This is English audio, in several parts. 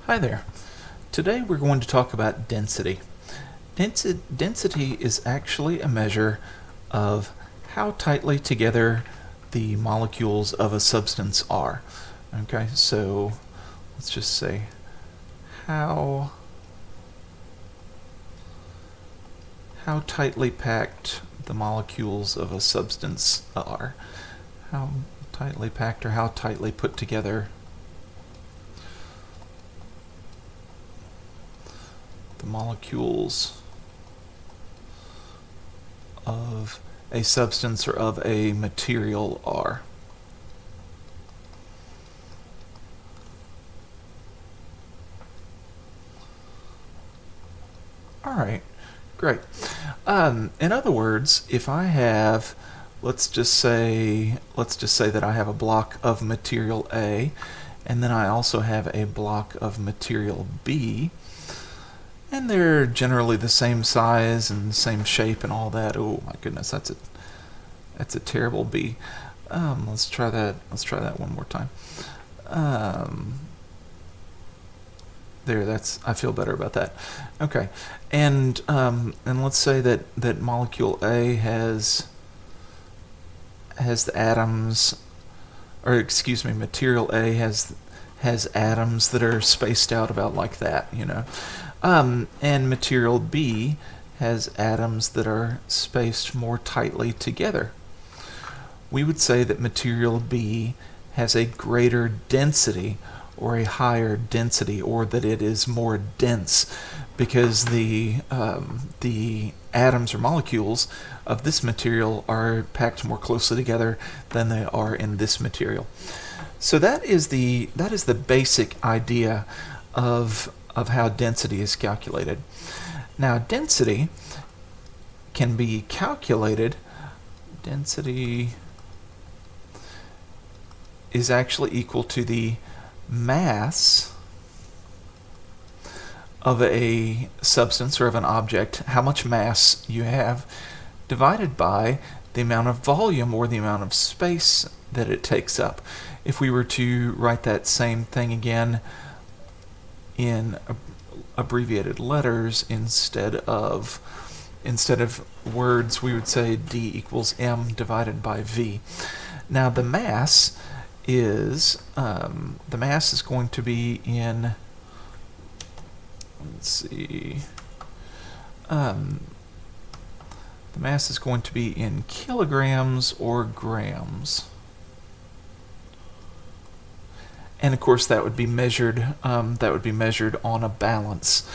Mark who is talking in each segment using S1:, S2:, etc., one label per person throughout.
S1: Hi there. Today we're going to talk about density. Density is actually a measure of how tightly together the molecules of a substance are. Okay, so let's just say how tightly packed the molecules of a substance are. How tightly packed or how tightly put together the molecules of a substance or of a material are. All right, great. In other words, if I have, let's just say that I have a block of material A, and then I also have a block of material B, and they're generally the same size and same shape and all that. Oh my goodness, that's a terrible B. Let's try that. Let's try that one more time. There, I feel better about that. Okay, and let's say that molecule A has the atoms, or excuse me, material A has atoms that are spaced out about like that, and material B has atoms that are spaced more tightly together. We would say that material B has a greater density or a higher density, or that it is more dense, because the atoms or molecules of this material are packed more closely together than they are in this material. So that is the basic idea of how density is calculated. Now, density can be calculated. Density is actually equal to the mass of a substance or of an object, how much mass you have, divided by the amount of volume or the amount of space that it takes up. If we were to write that same thing again in abbreviated letters instead of words, we would say D equals M divided by V. Now the mass is going to be in, let's see, the mass is going to be in kilograms or grams. And of course that would be measured on a balance,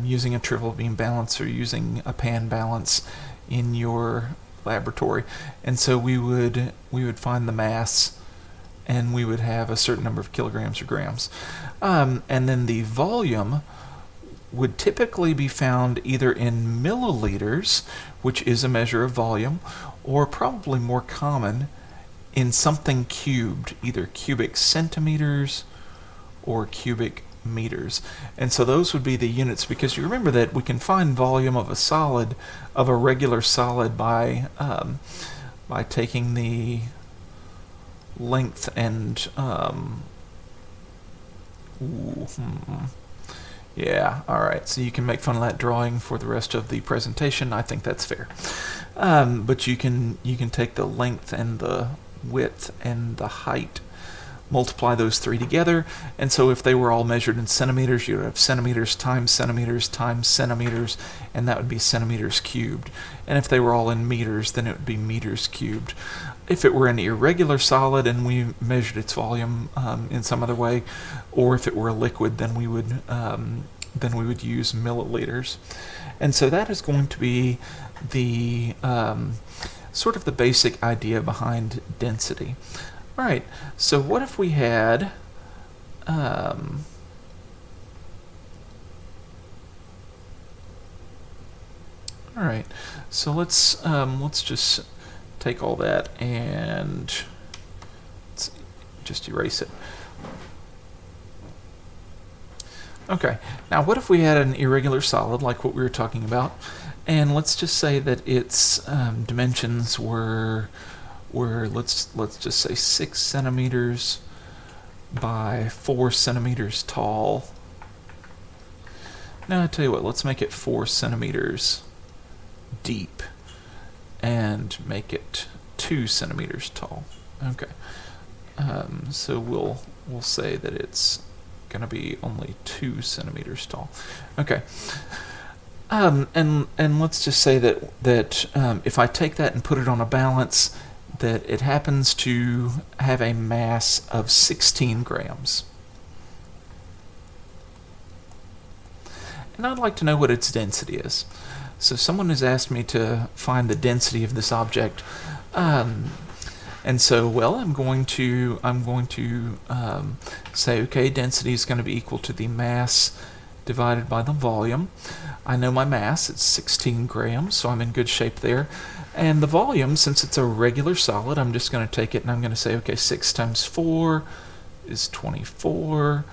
S1: using a triple beam balance or using a pan balance in your laboratory. And so we would find the mass, and we would have a certain number of kilograms or grams. And then the volume would typically be found either in milliliters, which is a measure of volume, or probably more common in something cubed, either cubic centimeters or cubic meters. And so those would be the units, because you remember that we can find volume of a solid, of a regular solid, by taking the length and yeah, alright, so you can make fun of that drawing for the rest of the presentation. I think that's fair. But you can take the length and the width and the height, multiply those three together, and so if they were all measured in centimeters, you would have centimeters times centimeters times centimeters, and that would be centimeters cubed. And if they were all in meters, then it would be meters cubed. If it were an irregular solid and we measured its volume in some other way, or if it were a liquid, then we would use milliliters. And so that is going to be the sort of the basic idea behind density. All right, so what if we had all right, so let's just take all that and let's just erase it. Okay, now what if we had an irregular solid like what we were talking about, and let's just say that its dimensions were let's just say 6 centimeters by 4 centimeters tall, Now I tell you what, let's make it 4 centimeters deep and make it 2 centimeters tall. Okay. So we'll say that it's going to be only 2 centimeters tall. Okay. And let's just say that if I take that and put it on a balance, that it happens to have a mass of 16 grams. And I'd like to know what its density is. So someone has asked me to find the density of this object. And so, well, I'm going to say, okay, density is going to be equal to the mass divided by the volume. I know my mass, it's 16 grams, so I'm in good shape there. And the volume, since it's a regular solid, I'm just going to take it and I'm going to say, okay, 6 times 4 is 24,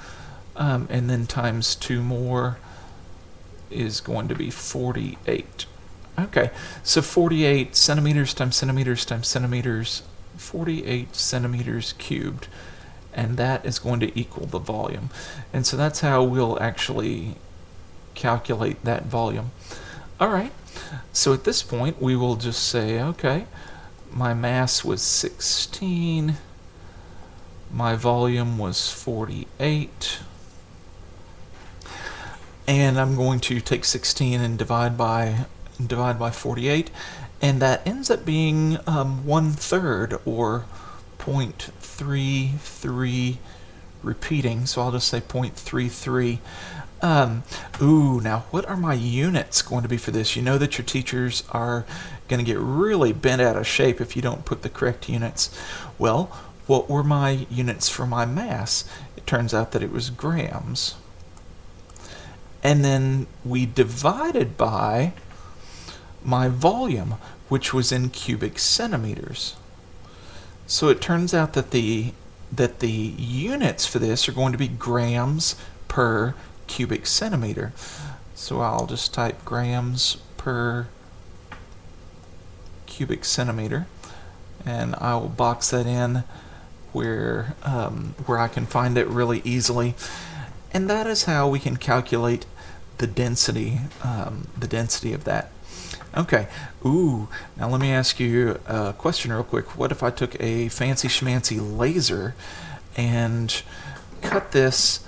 S1: and then times 2 more is going to be 48. Okay, so 48 centimeters times centimeters times centimeters, 48 centimeters cubed, and that is going to equal the volume. And so that's how we'll actually calculate that volume. All right, so at this point we will just say, okay, my mass was 16, my volume was 48, and I'm going to take 16 and divide by 48, and that ends up being 1/3, or 0.33 repeating, so I'll just say 0.33. Now what are my units going to be for this? You know that your teachers are going to get really bent out of shape if you don't put the correct units. Well, what were my units for my mass? It turns out that it was grams. And then we divided by my volume, which was in cubic centimeters. So it turns out that the units for this are going to be grams per cubic centimeter. So I'll just type grams per cubic centimeter, and I will box that in where I can find it really easily. And that is how we can calculate the density of that. Okay. Now let me ask you a question real quick. What if I took a fancy schmancy laser and cut this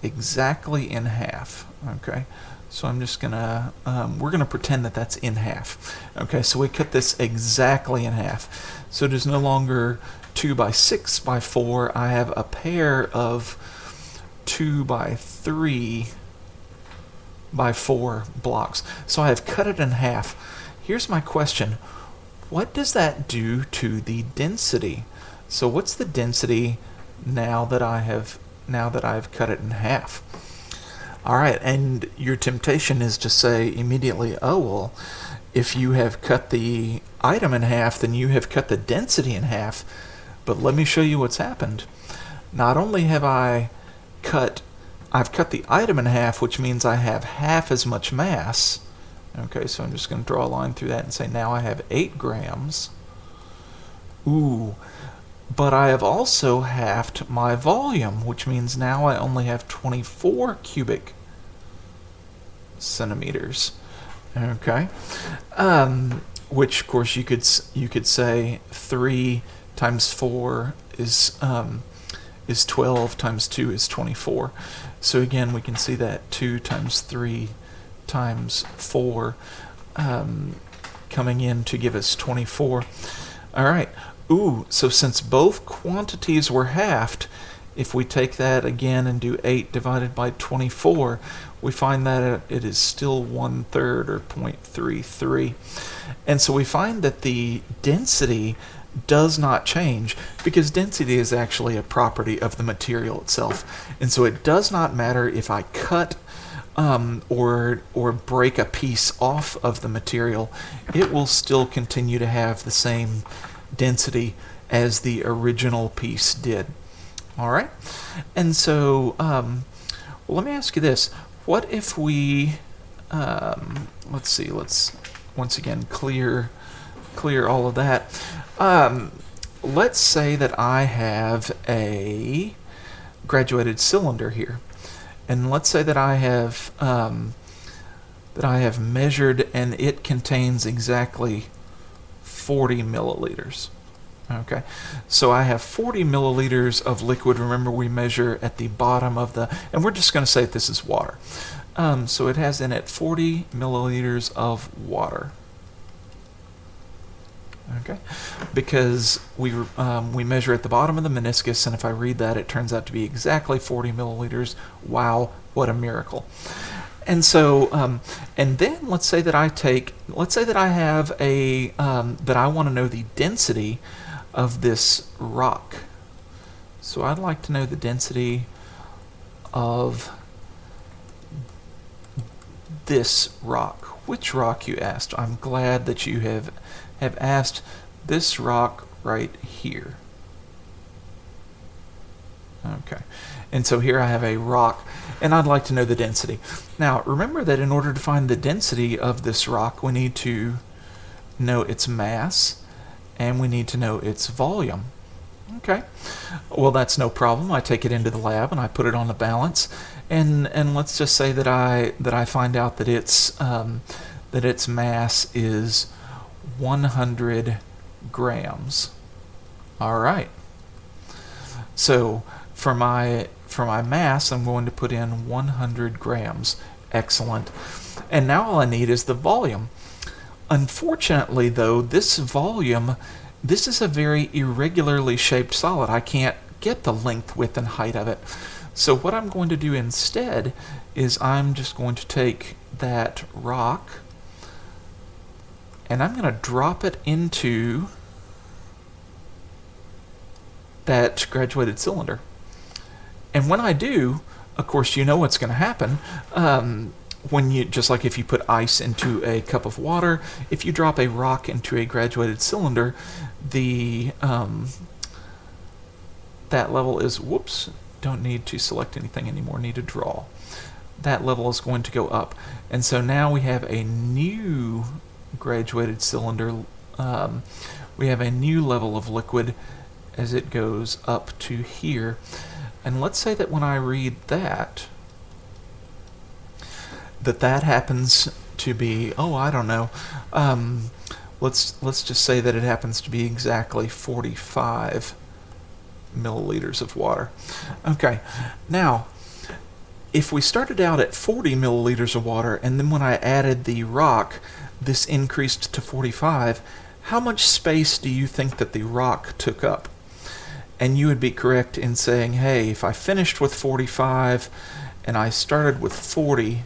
S1: exactly in half? Okay. So I'm just gonna, we're gonna pretend that that's in half. Okay, so we cut this exactly in half. So it is no longer 2 by 6 by 4. I have a pair of 2 by 3 by 4 blocks. So I have cut it in half. Here's my question. What does that do to the density? So what's the density now that I've cut it in half? All right, and your temptation is to say immediately, oh, well, if you have cut the item in half, then you have cut the density in half. But let me show you what's happened. Not only have I've cut the item in half, which means I have half as much mass. Okay, so I'm just going to draw a line through that and say now I have 8 grams. But I have also halved my volume, which means now I only have 24 cubic centimeters. Okay, which of course you could say 3 times 4 is 12, times 2 is 24. So again, we can see that 2 times 3 times 4 coming in to give us 24. All right. So since both quantities were halved, if we take that again and do 8 divided by 24, we find that it is still 1/3, or 0.33. And so we find that the density does not change, because density is actually a property of the material itself. And so it does not matter if I cut or break a piece off of the material, it will still continue to have the same density as the original piece did. All right, and so let me ask you this: what if we let's once again clear all of that. Let's say that I have a graduated cylinder here, and let's say that I have that I have measured, and it contains exactly 40 milliliters. Okay, so I have 40 milliliters of liquid. Remember, we measure at the bottom of the, and we're just going to say that this is water. So it has in it 40 milliliters of water. Okay, because we measure at the bottom of the meniscus, and if I read that, it turns out to be exactly 40 milliliters. Wow, what a miracle! And so, and then let's say that I have a that I want to know the density of this rock. So I'd like to know the density of this rock. Which rock, you asked? I'm glad that you have asked. This rock right here. Okay, and so here I have a rock, and I'd like to know the density. Now, remember that in order to find the density of this rock, we need to know its mass, and we need to know its volume. Okay, well, that's no problem. I take it into the lab and I put it on the balance, and let's just say that I find out that its mass is 100 grams. All right. So for my mass, I'm going to put in 100 grams. Excellent. And now all I need is the volume. Unfortunately, though, this volume, this is a very irregularly shaped solid. I can't get the length, width, and height of it. So what I'm going to do instead is I'm just going to take that rock and I'm going to drop it into that graduated cylinder. And when I do, of course, you know what's going to happen. When you, just like if you put ice into a cup of water, if you drop a rock into a graduated cylinder, the that level is, whoops, don't need to select anything anymore, need to draw. That level is going to go up. And so now we have a new graduated cylinder. We have a new level of liquid as it goes up to here. And let's say that when I read that, that happens to be, oh, I don't know, let's just say that it happens to be exactly 45 milliliters of water. Okay, now, if we started out at 40 milliliters of water, and then when I added the rock, this increased to 45, how much space do you think that the rock took up? And you would be correct in saying, hey, if I finished with 45 and I started with 40,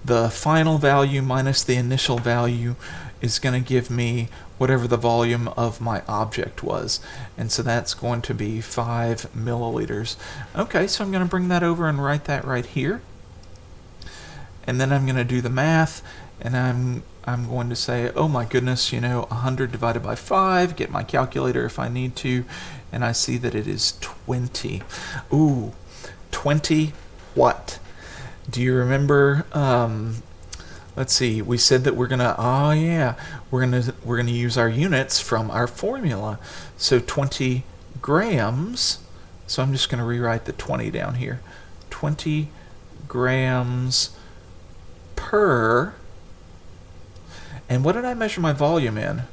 S1: the final value minus the initial value is going to give me whatever the volume of my object was. And so that's going to be 5 milliliters. Okay, so I'm going to bring that over and write that right here. And then I'm going to do the math, and I'm going to say, oh my goodness, 100 divided by 5, get my calculator if I need to, and I see that it is 20. Ooh, 20 what? Do you remember, let's see, we said that we're gonna use our units from our formula. So 20 grams, so I'm just gonna rewrite the 20 down here. 20 grams per, and what did I measure my volume in?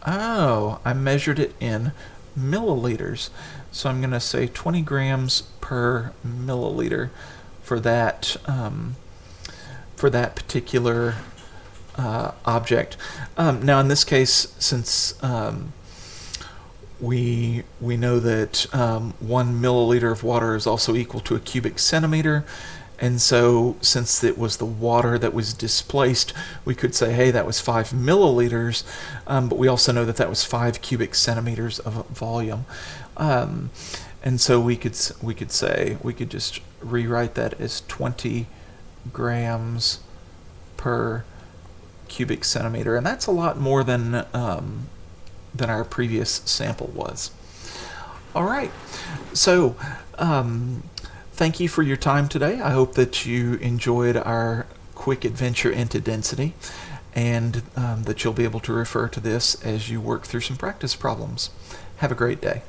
S1: Oh, I measured it in milliliters. So I'm gonna say 20 grams per milliliter for that particular object. Now, in this case, since we know that 1 milliliter of water is also equal to a cubic centimeter, and so since it was the water that was displaced, we could say, hey, that was 5 milliliters, but we also know that that was 5 cubic centimeters of volume. And so we could just rewrite that as 20 grams per cubic centimeter, and that's a lot more than our previous sample was. All right, so thank you for your time today. I hope that you enjoyed our quick adventure into density, and that you'll be able to refer to this as you work through some practice problems. Have a great day.